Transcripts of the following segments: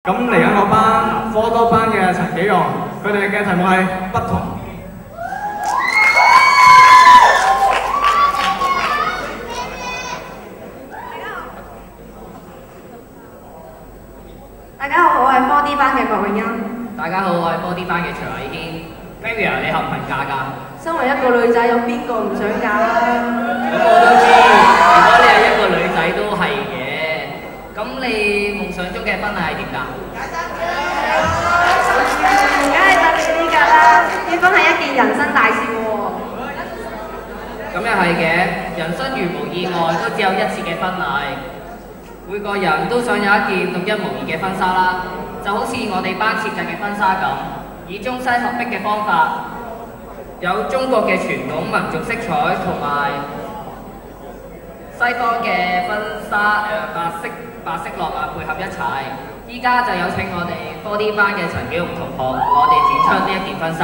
咁嚟緊嗰班科多班嘅陳紀容，佢哋嘅題目係不同。大家好，我係科 D 班嘅郭永欣。大家好，我係科 D 班嘅徐偉軒。Maria， 你合唔合嫁㗎？身為一個女仔，有邊個唔想嫁啦？咁我都知，如果你係一個女仔都係嘅。咁你夢想中嘅婚禮係點㗎？梗係特別啲㗎啦！結婚係一件人生大事喎。咁又係嘅，人生如無意外，都只有一次嘅婚禮。每個人都想有一件獨一無二嘅婚紗啦，就好似我哋班設計嘅婚紗咁，以中西合璧嘅方法，有中國嘅傳統民族色彩同埋西方嘅婚紗白色落啊配合一齊。依家就有請我哋科 D 班嘅陳紀容同學，我哋展出呢一件婚紗。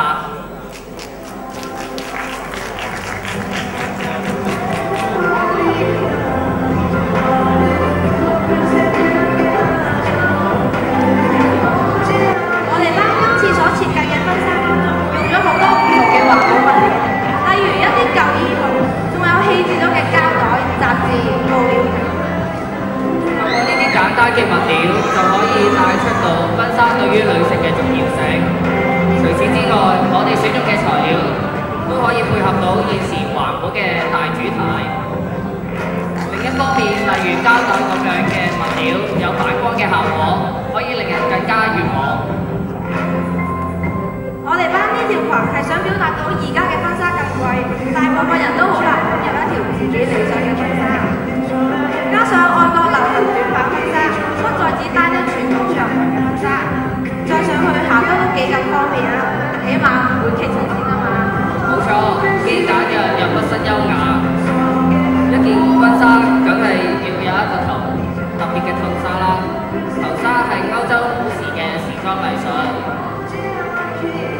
簡單嘅物料就可以帶出到婚紗對於女性嘅重要性。除此之外，我哋選用嘅材料都可以配合到現時環保嘅大主題。另一方面，例如膠袋咁樣嘅物料有反光嘅效果，可以令人更加悅目。我哋班呢條裙係想表達到而家嘅婚紗咁貴，大部分人都好難擁有一條自己理想嘅婚紗。加上外國流行短版婚紗，不再只單一傳統長裙嘅婚紗，再上去行得都幾咁方便啦，起碼唔會棘親先啊嘛。冇錯，既簡約又不失優雅。一件婚紗梗係要有一個特別嘅頭紗啦。頭紗係歐洲古時嘅時裝藝術，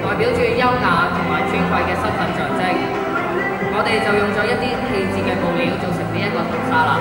代表住優雅同埋尊貴嘅身份象徵。我哋就用咗一啲氣質嘅布料做成呢一個頭紗啦。